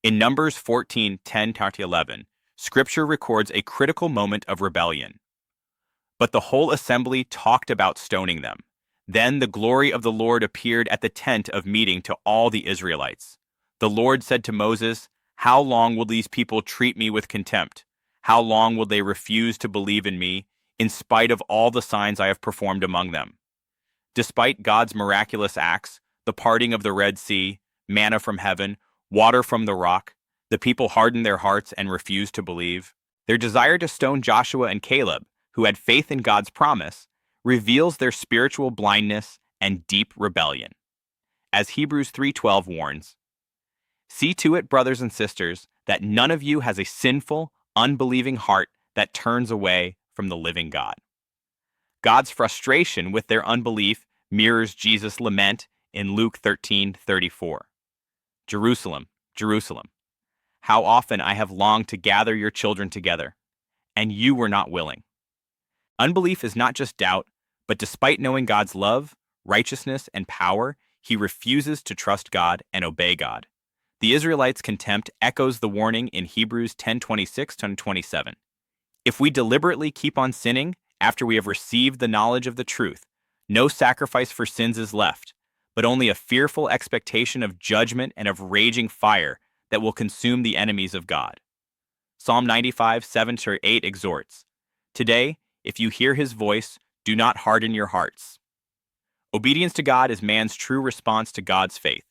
In Numbers 14:10-11, Scripture records a critical moment of rebellion. But the whole assembly talked about stoning them. Then the glory of the Lord appeared at the tent of meeting to all the Israelites. The Lord said to Moses, "How long will these people treat me with contempt? How long will they refuse to believe in me, in spite of all the signs I have performed among them?" Despite God's miraculous acts, the parting of the Red Sea, manna from heaven, water from the rock, the people hardened their hearts and refused to believe. Their desire to stone Joshua and Caleb, who had faith in God's promise, reveals their spiritual blindness and deep rebellion. As Hebrews 3:12 warns, "See to it, brothers and sisters, that none of you has a sinful, unbelieving heart that turns away from the living God." God's frustration with their unbelief mirrors Jesus' lament in Luke 13:34. "Jerusalem, Jerusalem, how often I have longed to gather your children together, and you were not willing." Unbelief is not just doubt, but despite knowing God's love, righteousness, and power, he refuses to trust God and obey God. The Israelites' contempt echoes the warning in Hebrews 10:26-27. If we deliberately keep on sinning after we have received the knowledge of the truth, no sacrifice for sins is left, but only a fearful expectation of judgment and of raging fire that will consume the enemies of God. Psalm 95:7-8 exhorts, "Today, if you hear his voice, do not harden your hearts." Obedience to God is man's true response to God's faith.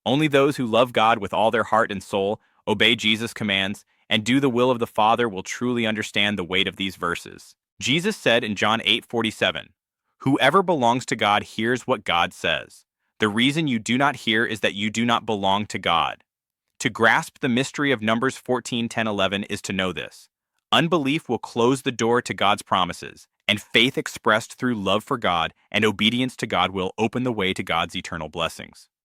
Only those who love God with all their heart and soul, obey Jesus' commands, and do the will of the Father will truly understand the weight of these verses. Jesus said in John 8:47, "Whoever belongs to God hears what God says. The reason you do not hear is that you do not belong to God." To grasp the mystery of Numbers 14:10-11 is to know this. Unbelief will close the door to God's promises, and faith expressed through love for God and obedience to God will open the way to God's eternal blessings.